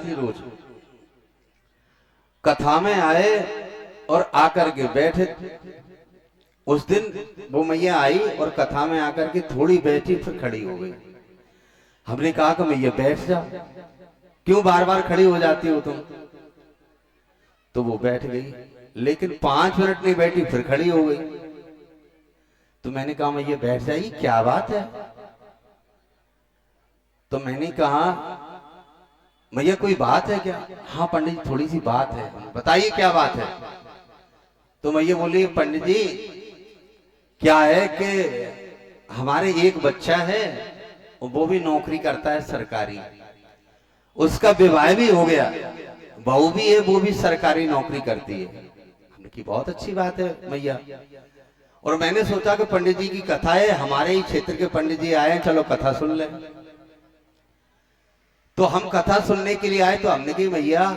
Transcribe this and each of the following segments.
थी रोज। कथा में आए और आकर के बैठे। उस दिन वो मैया आई और कथा में आकर के थोड़ी बैठी फिर खड़ी हो गई। हमने कहा कि मैया बैठ जाओ, क्यों बार बार खड़ी हो जाती हो तुम? तो वो बैठ गई, लेकिन 5 मिनट नहीं बैठी फिर खड़ी हो गई। तो मैंने कहा मैया बैठ जाइए, क्या बात है? तो मैंने कहा मैया कोई बात है क्या? हाँ पंडित जी थोड़ी सी बात है। बताइए क्या बात है? तो मैया बोली पंडित जी क्या है कि हमारे एक बच्चा है, वो भी नौकरी करता है सरकारी, उसका विवाह भी हो गया, बहू भी है, वो भी सरकारी नौकरी करती है। हमने की बहुत अच्छी बात है मैया। और मैंने सोचा कि पंडित जी की कथा है, हमारे ही क्षेत्र के पंडित जी आए, चलो कथा सुन ले। तो हम कथा सुनने के लिए आए। तो हमने कही मैया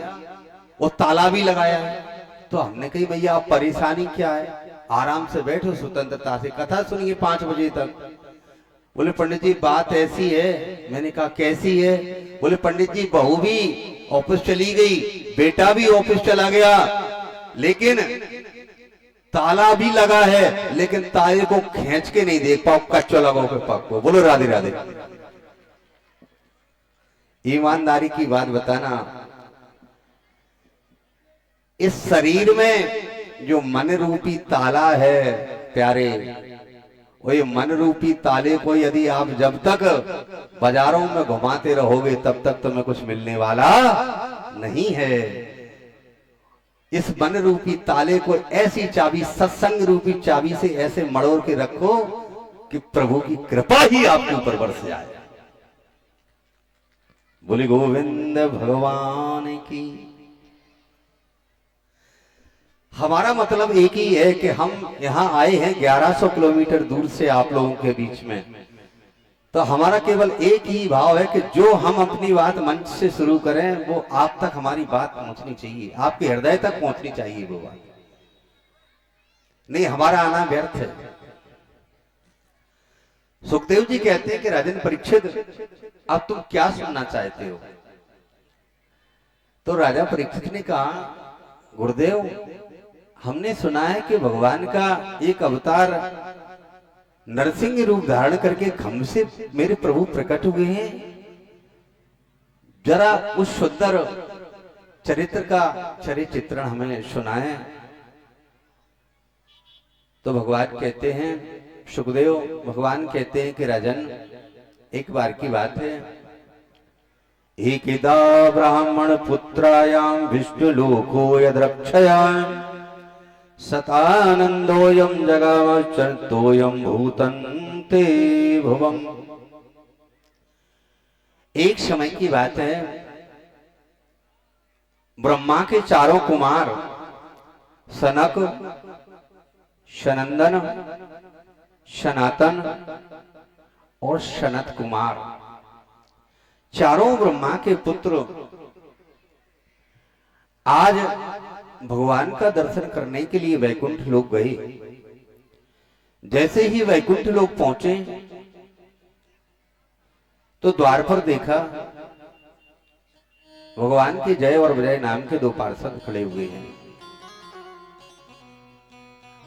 वो ताला भी लगाया है। तो हमने कही भैया आप परेशानी क्या है, आराम से बैठो स्वतंत्रता से कथा सुनिए 5 बजे तक। बोले पंडित जी बात ऐसी है। मैंने कहा कैसी है? बोले पंडित जी बहू भी ऑफिस चली गई, बेटा भी ऑफिस चला गया, लेकिन ताला भी लगा है, लेकिन ताले को खींच के नहीं देख पाओ, कच्चा लगाओ के पक्को। बोलो राधे राधे। ईमानदारी की बात बताना, इस शरीर में जो मन रूपी ताला है प्यारे, वो ये मन रूपी ताले को यदि आप जब तक बाजारों में घुमाते रहोगे तब तक तुम्हें कुछ मिलने वाला नहीं है। इस मन रूपी ताले को ऐसी चाबी, सत्संग रूपी चाबी से ऐसे मड़ोड़ के रखो कि प्रभु की कृपा ही आपके ऊपर बरस जाए। बोले गोविंद भगवान की। हमारा मतलब एक ही है कि हम यहां आए हैं 1100 किलोमीटर दूर से आप लोगों के बीच में। तो हमारा केवल एक ही भाव है कि जो हम अपनी बात मंच से शुरू करें वो आप तक हमारी बात पहुंचनी चाहिए, आपके हृदय तक पहुंचनी चाहिए वो बात। नहीं हमारा आना व्यर्थ है। सुखदेव जी कहते हैं कि राजन परीक्षित अब तुम क्या सुनना चाहते हो? तो राजा परीक्षित ने कहा गुरुदेव हमने सुना है कि भगवान का एक अवतार नरसिंह रूप धारण करके खम्भ से मेरे प्रभु प्रकट हुए हैं, जरा उस सुंदर चरित्र का चित्रण हमें सुनाएं। तो भगवान कहते हैं, सुखदेव भगवान कहते हैं कि राजन एक बार की बात है, एकिदा ब्राह्मण पुत्रायाम विष्णु लोको यद्रक्षयाम सतानंदोयम जगामश्चरतोयम भूतन्ते भुवम। एक समय की बात है, ब्रह्मा के चारों कुमार सनक, सनंदन, सनातन और सनत कुमार, चारों ब्रह्मा के पुत्र आज भगवान का दर्शन करने के लिए वैकुंठ लोक गए। जैसे ही वैकुंठ लोक पहुंचे तो द्वार पर देखा भगवान के जय और विजय नाम के 2 पार्षद खड़े हुए हैं।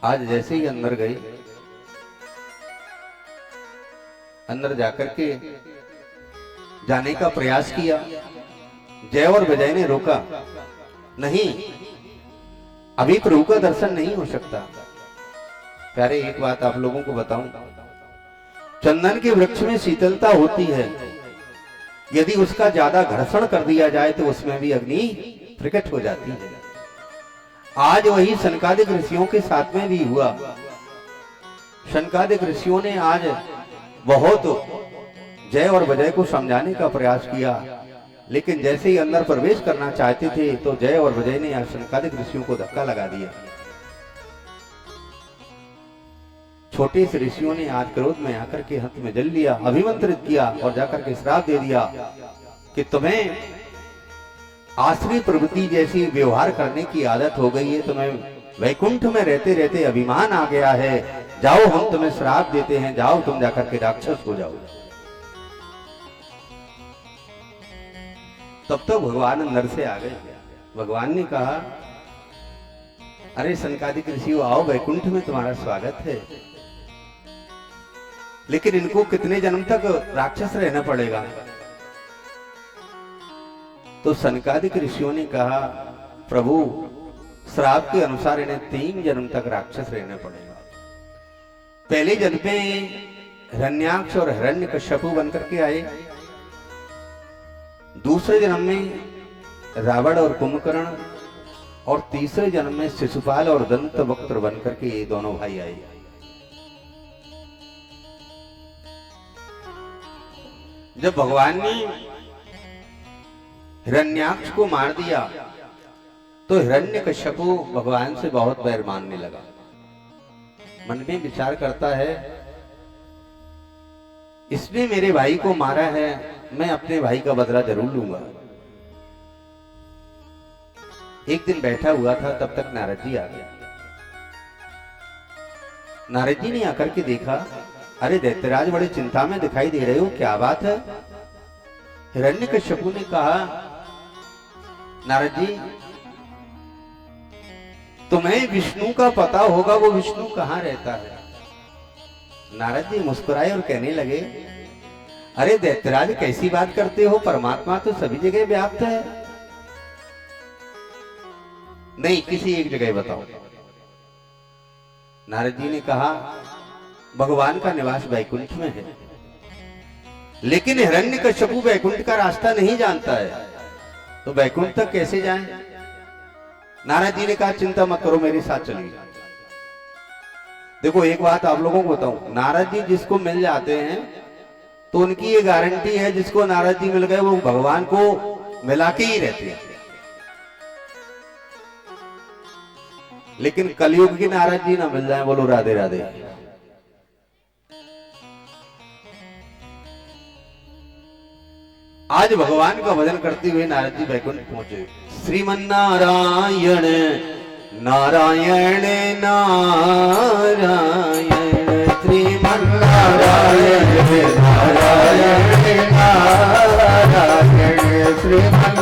आज जैसे ही अंदर गए, अंदर जाकर के जाने का प्रयास किया, जय और विजय ने रोका, नहीं अभी प्रभु का दर्शन नहीं हो सकता। प्यारे एक बात आप लोगों को बताऊं, चंदन के वृक्ष में शीतलता होती है, यदि उसका ज्यादा घर्षण कर दिया जाए तो उसमें भी अग्नि प्रकट हो जाती है। आज वही सनकादिक ऋषियों के साथ में भी हुआ। सनकादिक ऋषियों ने आज बहुत जय और विजय को समझाने का प्रयास किया, लेकिन जैसे ही अंदर प्रवेश करना चाहते थे तो जय और विजय ने सनकादिक ऋषियों को धक्का लगा दिया। छोटे से ऋषियों ने आज क्रोध में आकर के हाथ में जल लिया, अभिमंत्रित किया और जाकर के श्राप दे दिया कि तुम्हें आश्रय प्रवृत्ति जैसी व्यवहार करने की आदत हो गई है, तुम्हें वैकुंठ में रहते रहते अभिमान आ गया है, जाओ हम तुम्हें श्राप देते हैं, जाओ तुम जाकर के राक्षस हो जाओ। तब तो भगवान अंदर से आ गए। भगवान ने कहा, अरे सनकादिक ऋषियों, आओ, वैकुंठ में तुम्हारा स्वागत है, लेकिन इनको कितने जन्म तक राक्षस रहना पड़ेगा? तो सनकादिक ऋषियों ने कहा, प्रभु श्राप के अनुसार इन्हें 3 जन्म तक राक्षस रहना पड़ेगा। पहले जन्म में हिरण्याक्ष और हिरण्यकश्यप बनकर के आए, दूसरे जन्म में रावण और कुंभकर्ण, और तीसरे जन्म में शिशुपाल और दंतवक्त्र बनकर के ये दोनों भाई आए। जब भगवान ने हिरण्याक्ष को मार दिया तो हिरण्यकश्यप भगवान से बहुत बैर मानने लगा। मन में विचार करता है, इसने मेरे भाई को मारा है, मैं अपने भाई का बदला जरूर लूंगा। एक दिन बैठा हुआ था, तब तक नारद जी आ गया। नारद जी ने आकर के देखा, अरे दैत्यराज बड़े चिंता में दिखाई दे रहे हो, क्या बात है? हिरण्यकश्यप ने कहा, नारद जी तुम्हें विष्णु का पता होगा, वो विष्णु कहाँ रहता है? नारद जी मुस्कुराए और कहने लगे, अरे दैत्यराज कैसी बात करते हो, परमात्मा तो सभी जगह व्याप्त है। नहीं, किसी एक जगह बताओ। नारद जी ने कहा, भगवान का निवास वैकुंठ में है, लेकिन हिरण्यकश्यप वैकुंठ का रास्ता नहीं जानता है, तो वैकुंठ तक कैसे जाएं? नारद जी ने कहा, चिंता मत करो, मेरे साथ चलिए। देखो एक बात आप लोगों को बताऊं, नारद जी जिसको मिल जाते हैं तो उनकी ये गारंटी है, जिसको नारद जी मिल गए वो भगवान को मिला के ही रहते हैं। लेकिन कलयुग की नारद जी ना मिल जाए, बोलो राधे राधे। आज भगवान का भजन करते हुए नारद जी वैकुंठ पहुंचे। श्रीमन्नारायण नारायण नारायण, श्रीमन्नारायण नारायण नारायण, श्रीमन्नारायण नारायण नारायण, श्रीमन्नारायण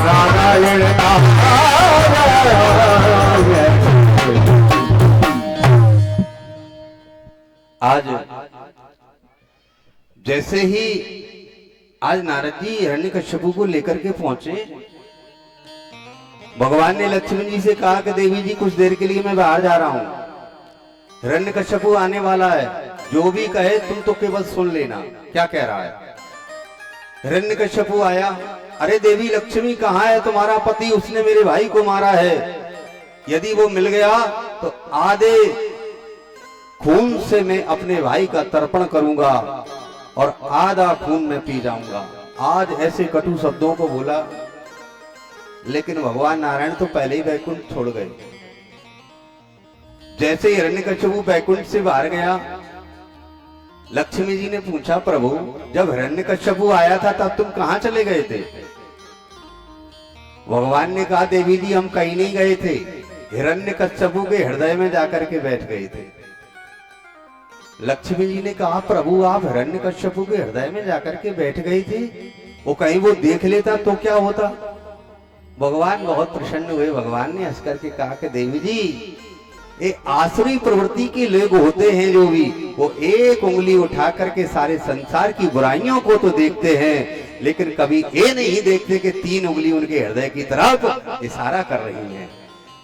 नारायण नारायण, आज जैसे ही आज नारद जी हिरण्यकश्यप को लेकर के पहुंचे, भगवान ने लक्ष्मण जी से कहा कि देवी जी कुछ देर के लिए मैं बाहर जा रहा हूं, हिरण्यकश्यप आने वाला है, जो भी कहे तुम तो केवल सुन लेना क्या कह रहा है। हिरण्यकश्यप आया, अरे देवी लक्ष्मी कहाँ है तुम्हारा पति, उसने मेरे भाई को मारा है, यदि वो मिल गया तो आधे खून से मैं अपने भाई का तर्पण करूंगा और आधा खून में पी जाऊंगा। आज ऐसे कटु शब्दों को बोला, लेकिन भगवान नारायण तो पहले ही वैकुंठ छोड़ गए। जैसे ही हिरण्यकश्यपु वैकुंठ से बाहर गया, लक्ष्मी जी ने पूछा, प्रभु जब हिरण्यकश्यपु आया था तब तुम कहां चले गए थे? भगवान ने कहा, देवी जी हम कहीं नहीं गए थे, हिरण्यकश्यपु के हृदय में जाकर के बैठ गए थे। लक्ष्मी जी ने कहा, प्रभु आप हिरण्यकश्यपु के हृदय में जाकर के बैठ गए थे, वो कहीं वो देख लेता तो क्या होता? भगवान बहुत प्रसन्न हुए। भगवान ने हंस करके कहा कि देवी जी, ये आसुरी प्रवृत्ति के लोग होते हैं जो भी, वो एक उंगली उठा करके सारे संसार की बुराइयों को तो देखते हैं, लेकिन कभी ये नहीं देखते कि 3 उंगली उनके हृदय की तरफ इशारा कर रही है।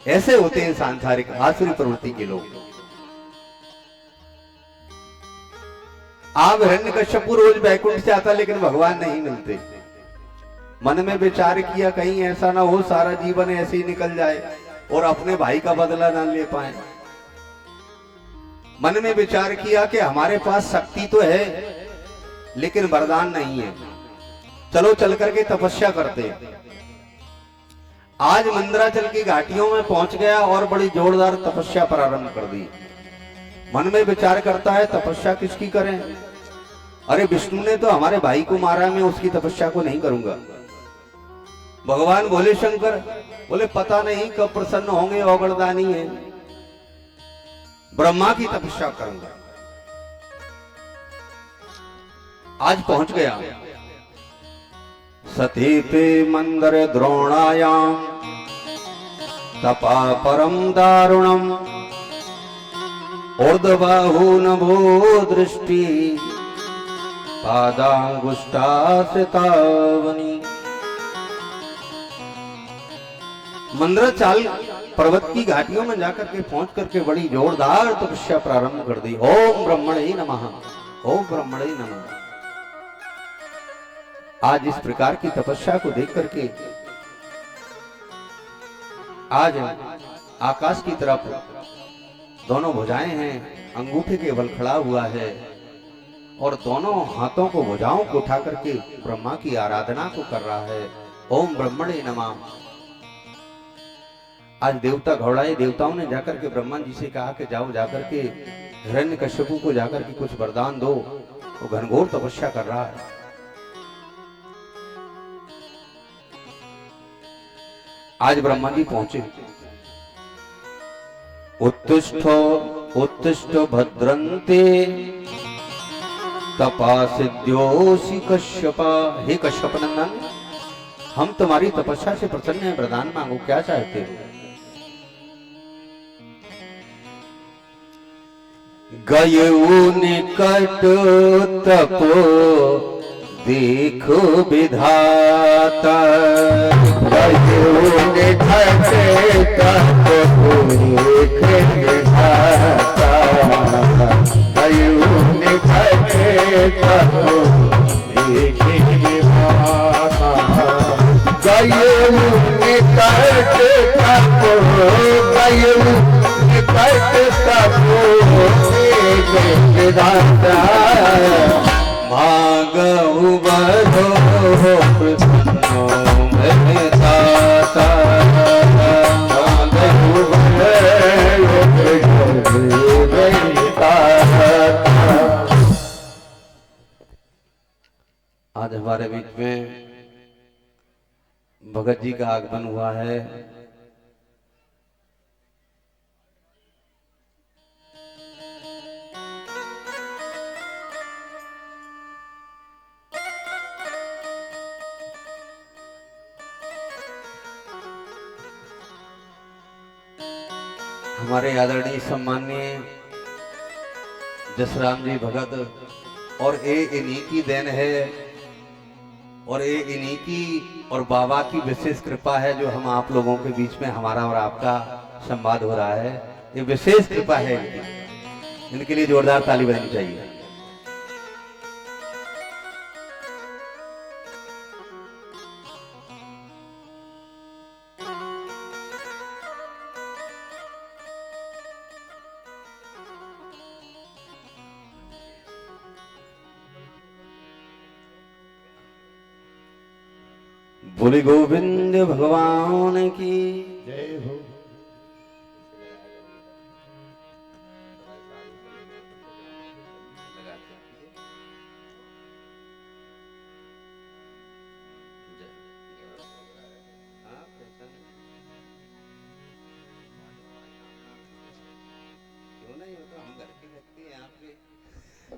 ऐसे होते हैं सांसारिक आसुरी प्रवृत्ति के लोग। आप हिरण्यकश्यपु रोज वैकुंठ से आता, लेकिन भगवान नहीं मिलते। मन में विचार किया, कहीं ऐसा ना हो सारा जीवन ऐसे ही निकल जाए और अपने भाई का बदला ना ले पाए। मन में विचार किया कि हमारे पास शक्ति तो है लेकिन वरदान नहीं है, चलो चल करके तपस्या करते हैं। आज मंदराचल की घाटियों में पहुंच गया और बड़ी जोरदार तपस्या प्रारंभ कर दी। मन में विचार करता है, तपस्या किसकी करें? अरे विष्णु ने तो हमारे भाई को मारा, मैं उसकी तपस्या को नहीं करूंगा। भगवान बोले, शंकर बोले पता नहीं कब प्रसन्न होंगे, औगड़दानी है, ब्रह्मा की तपस्या करूंगा। आज पहुंच गया सती पे मंदर द्रोणायाम तपा परम दारुणम ऊर्ध्वबाहु नभो दृष्टि पादांगुष्ठा से तावनी। मंदराचल पर्वत की घाटियों में जाकर के पहुंच करके बड़ी जोरदार तपस्या प्रारंभ कर दी। ओम ब्रह्मणे नमः, ओम ब्रह्मणे नमः। आज इस प्रकार की तपस्या को देख करके आज आकाश की तरफ दोनों भुजाएं हैं, अंगूठे के बल खड़ा हुआ है और दोनों हाथों को भुजाओं को उठा करके ब्रह्मा की आराधना को कर रहा है। ओम ब्रह्मणे नमः। आज देवता घबराए। देवताओं ने जाकर के ब्रह्मा जी से कहा कि जाओ जाकर के हिरण्यकश्यपु को जाकर के कुछ वरदान दो, वो घनघोर तपस्या कर रहा है। आज ब्रह्मा जी पहुंचे। उत्तिष्ठो उत्तिष्ठ भद्रन्ते तपा सिद्ध्योसि कश्यपा। हे कश्यप नंदन, हम तुम्हारी तपस्या से प्रसन्न हैं, वरदान मांगो, क्या चाहते हो? गयऊ निकट तपो देखो विधाता। गयऊ निकट तपो देखो विधाता। गयऊ निकट तपो देखो विधाता। गयऊ निकट तपो गयऊ निकट तपो विधाता। मांगऊ बधो प्रसन्नो में दाता। मांगऊ बधो प्रसन्नो में दाता। आज हमारे बीच में भगत जी का आगमन हुआ है। हमारे आदरणीय सम्माननीय जसराम जी भगत, और ये इन्हीं की देन है और ये इन्हीं की और बाबा की विशेष कृपा है जो हम आप लोगों के बीच में हमारा और आपका संवाद हो रहा है। ये विशेष कृपा है इनकी। इनके लिए जोरदार ताली बजानी चाहिए। बोले गोविंद भगवान की जय हो।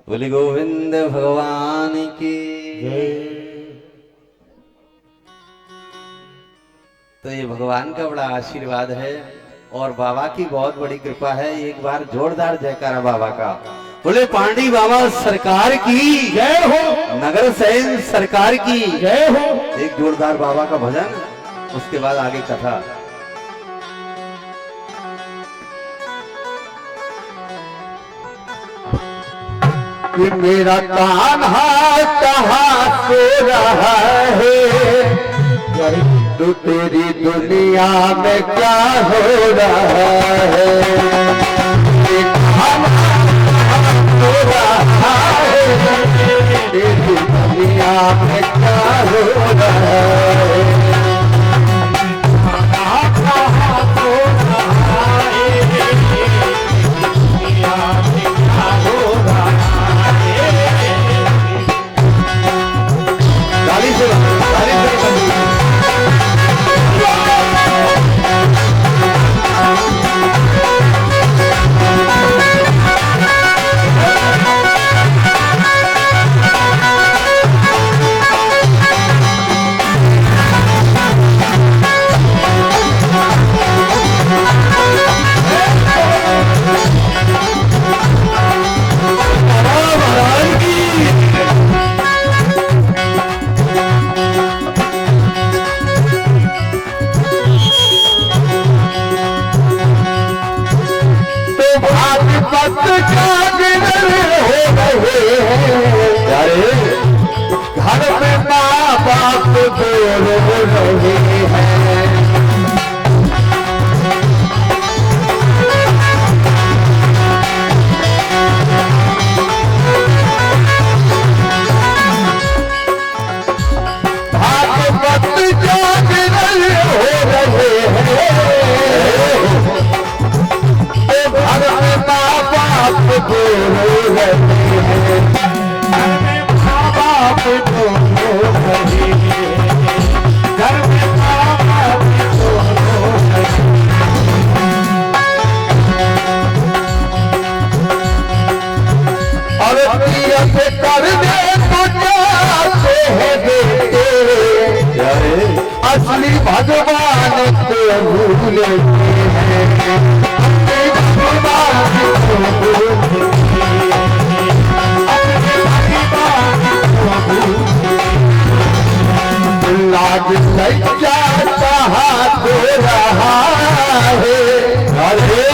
बोले गोविंद भगवान की। तो ये भगवान का बड़ा आशीर्वाद है और बाबा की बहुत बड़ी कृपा है। एक बार जोरदार जयकारा बाबा का। बोले पांडी बाबा सरकार की जय हो। नगर सैन सरकार की जय हो। एक जोरदार बाबा का भजन, उसके बाद आगे कथा। कि मेरा कान्हा कहाँ सो रहा है, तू तेरी दुनिया में क्या हो रहा है। कान्हा सो रहा है, तेरी दुनिया में क्या हो रहा है। कान्हा कहाँ सो रहा है, दुनिया में क्या हो रहा है। घर में माँ बाप रो रहे हैं, भागवत जागरण हो रहे हैं, तो घर में माँ बाप रो रहे हैं। कर दे तो जाते हैं बेटे, असली भगवान को भूलते हैं, भगवान को भूलते हैं, लाज लज्जा कहाँ हो रहा है। अरे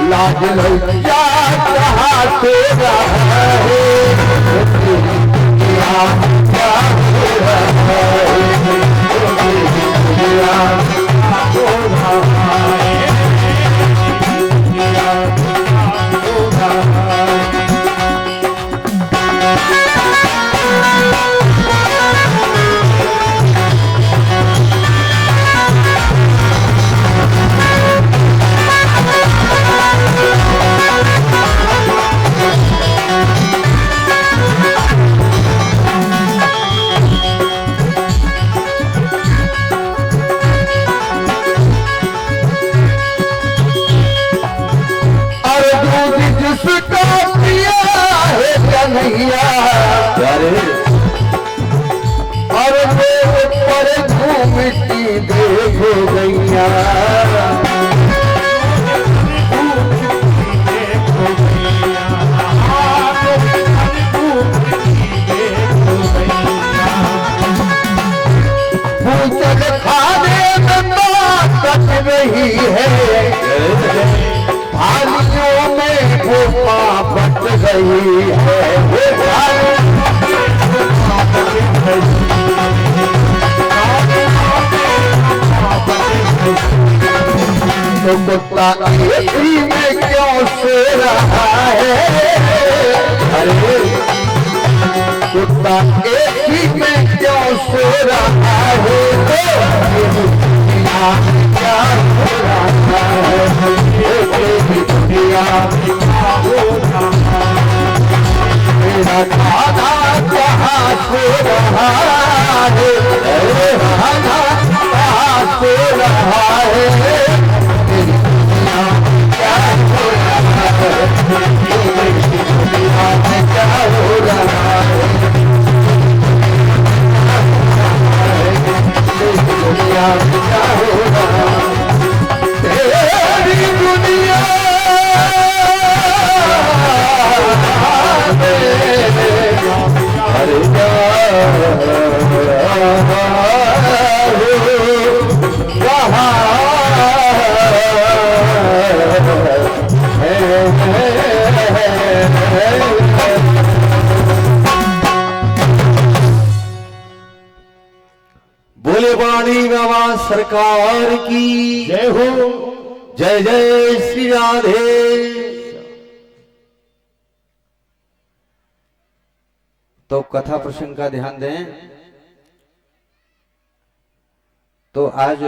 लाज लज्जा कहाँ हो रहा है, क्या हो रहा है, क्या हो रहा है। और पर घूमती देखो गैया, भूचल खाने में बात कट रही है, थालियों में भूपा बट गई है। तो कुत्ता एसी में क्यों सो रहा है। अरे कुत्ता एक ही में क्यों सो रहा है, ये दुनिया में क्या हो रहा है, ये दुनिया में क्या हो रहा है, मेरा खाना कहाँ सो रहा है, खाना कहाँ सो रहा है, मेरी दुनिया में क्या हो रहा है, दुनिया में क्या हो रहा है, दुनिया में क्या हो रहा है, तेरी दुनिया हर बोले बाणी बाबा सरकार की जय हो। जय जय श्री राधे। तो कथा प्रसंग का ध्यान दें। तो आज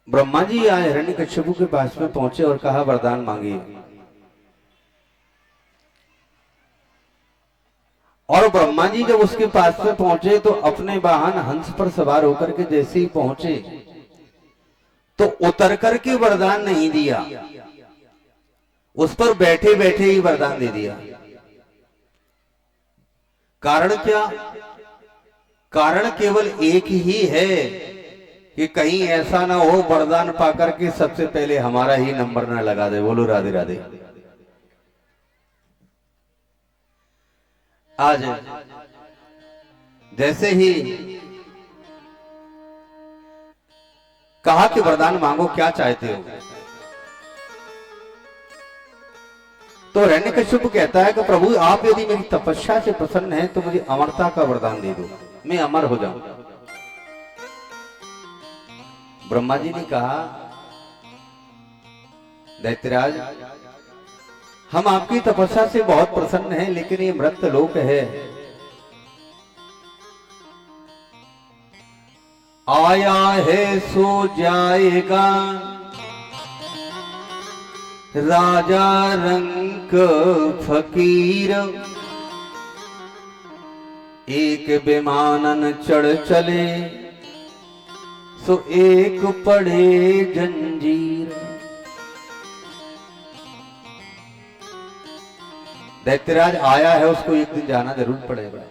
ब्रह्मा जी आए हिरण्यकश्यप के पास में पहुंचे और कहा वरदान मांगिए। और ब्रह्मा जी जब उसके पास में पहुंचे तो अपने वाहन हंस पर सवार होकर के जैसे ही पहुंचे तो उतर करके वरदान नहीं दिया, उस पर बैठे बैठे ही वरदान दे दिया। कारण क्या? कारण केवल एक ही है कि कहीं ऐसा ना हो वरदान पाकर के सबसे पहले हमारा ही नंबर ना लगा दे। बोलो राधे राधे। आज जैसे ही कहा कि वरदान मांगो, क्या चाहते हो? तो हिरण्यकश्यप कहता है कि प्रभु आप यदि मेरी तपस्या से प्रसन्न हैं तो मुझे अमरता का वरदान दे दो, मैं अमर हो जाऊं। ब्रह्मा जी ने कहा दैत्यराज हम आपकी तपस्या से बहुत प्रसन्न हैं, लेकिन ये मृत लोक है, आया है सो जाएगा, राजा रंक फकीर एक विमानन चढ़ चले, सो एक पड़े जंजीर। दैत्यराज आया है, उसको एक दिन जाना जरूर पड़ेगा।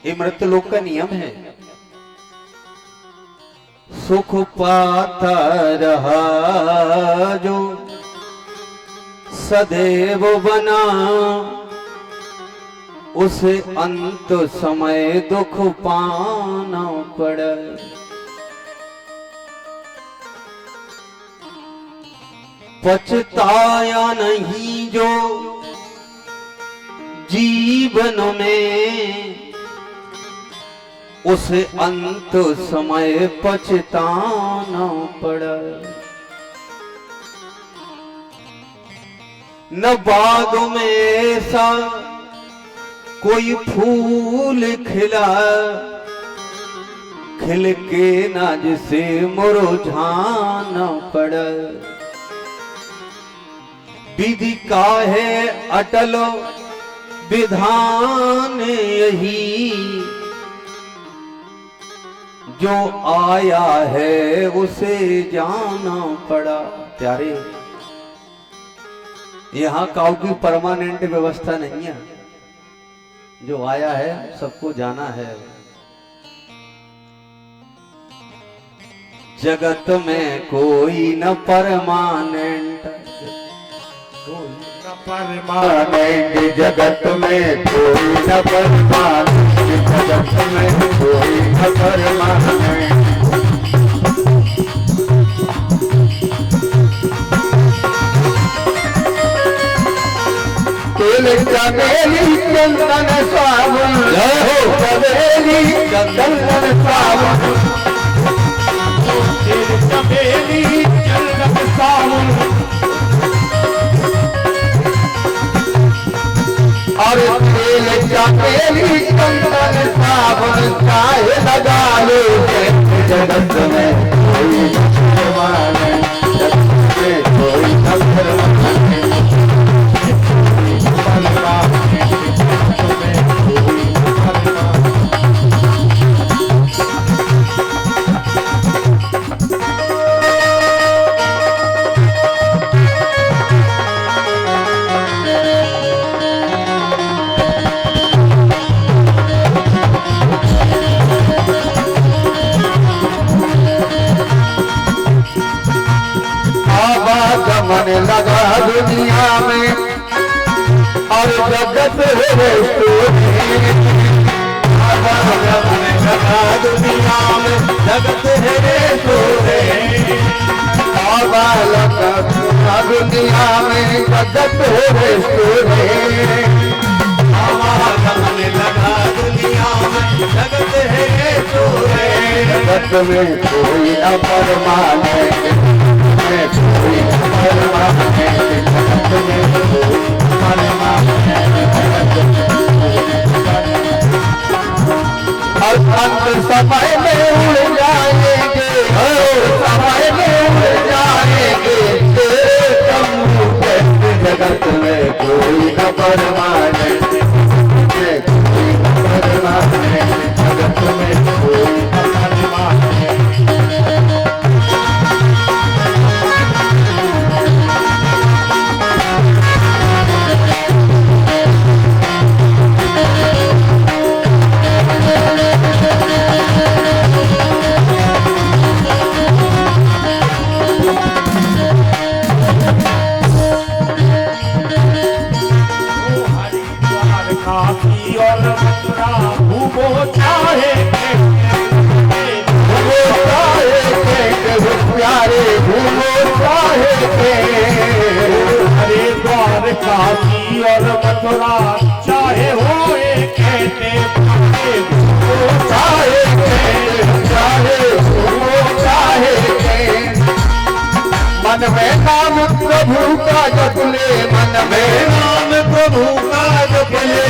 ये मृत्युलोक का नियम है। सुख पाता रहा जो सदैव बना, उसे अंत समय दुख पाना पड़े। पछताया नहीं जो जीवन में, उसे अंत समय पछताना पड़ा। न बाग में ऐसा कोई फूल खिला, खिल के ना जिसे मुरझाना पड़ा। विधि का है अटल विधान यही, जो आया है उसे जाना पड़ा। प्यारे, यहाँ काऊ की परमानेंट व्यवस्था नहीं है, जो आया है सबको जाना है। जगत में कोई न परमानेंट, परमानेंट जगत में कोई न परमानेंट, जगत में कोई न परमानेंट। तेल चमेली चंदन सावन, जय हो चमेली चंदन सावन, तेल चमेली चंदन सावन, चमेली चंदन साबुन चाहे लगा लो, जगत में कोई परवान नहीं, जगत में कोई परवान नहीं, परवान नहीं, जगत में कोई परवान नहीं। मन लगा दुनिया में और जगत है मन लगा दुनिया में जगत है सोरे, लगा दुनिया में जगत है सोरे, मन लगा दुनिया में जगत है सोरे, जगत में कोई न परमान है, कोई परवान नहीं, जगत में कोई परवान नहीं, जगत में कोई परवान नहीं। और अंत समय में उड़ जाएंगे, समय में उड़ जाएंगे, जगत में कोई न परवान नहीं, कोई न परवान नहीं, जगत में कोई न परवान नहीं। काशी और मथुरा चाहे हो एक कहते चाहे मन में नाम प्रभु का जप ले, मन में नाम प्रभु का जप ले,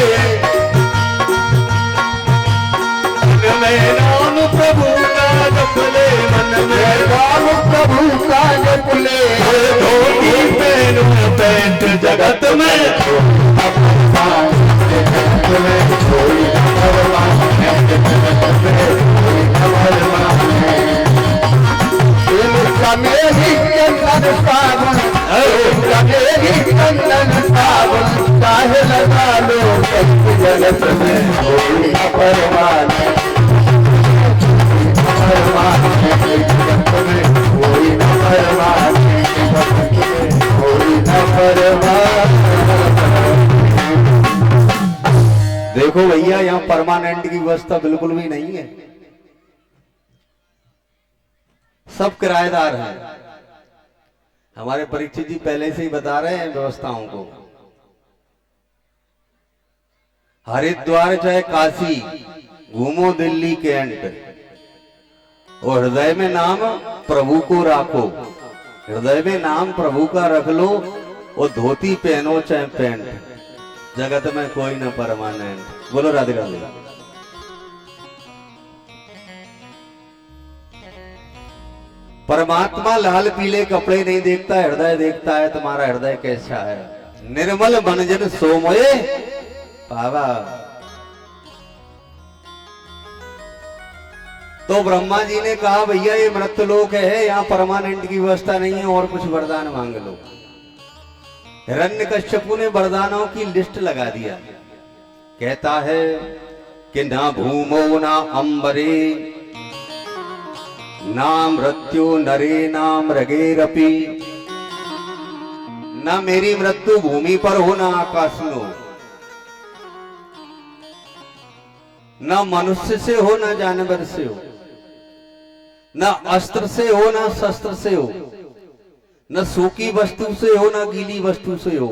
मन में नाम प्रभु का जप ले, मन में नाम प्रभु का जप ले, धोती पहनो पैंट जगत में जगत में कोई परवान नहीं, जगत में कोई परवान नहीं। चमेली चंदन साबुन, चमेली चंदन साबुन चाहे लगा लो, जगत में कोई परवान नहीं, परवान नहीं, जगत में कोई न परवान नहीं, जगत में कोई न परवान नहीं। देखो भैया, यहाँ परमानेंट की व्यवस्था बिल्कुल भी नहीं है, सब किराएदार हैं। हमारे परीक्षित जी पहले से ही बता रहे हैं व्यवस्थाओं को। हरिद्वार चाहे काशी घूमो, दिल्ली के अंट, और हृदय में नाम प्रभु को राखो, हृदय में नाम प्रभु का रख लो, और धोती पहनो चाहे पैंट, जगत में कोई न परमानेंट। बोलो राधे राधे। परमात्मा लाल पीले कपड़े नहीं देखता, हृदय देखता है तुम्हारा हृदय कैसा है। निर्मल मनजन सोमोए बाबा। तो ब्रह्मा जी ने कहा भैया ये मृत्युलोक है, यहाँ परमानेंट की व्यवस्था नहीं है, और कुछ वरदान मांग लो। हिरण्यकश्यपु ने वरदानों की लिस्ट लगा दिया। कहता है कि ना भूमो ना अंबरे ना मृत्यु नरे ना मृगेरपि, ना मेरी मृत्यु भूमि पर हो ना आकाश में हो, ना मनुष्य से हो ना जानवर से हो, ना अस्त्र से हो ना शस्त्र से हो, न सूखी वस्तु से हो ना गीली वस्तु से हो,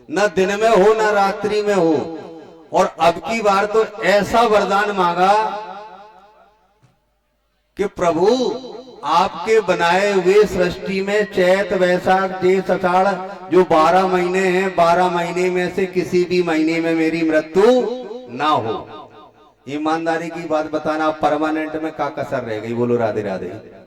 न दिन में हो ना रात्रि में हो। और अब की बार तो ऐसा वरदान मांगा कि प्रभु आपके बनाए हुए सृष्टि में चैत वैशाख जेठ आषाढ़ जो 12 महीने हैं, 12 महीने में से किसी भी महीने में मेरी मृत्यु ना हो। ईमानदारी की बात बताना, परमानेंट में का कसर रह गई? बोलो राधे राधे।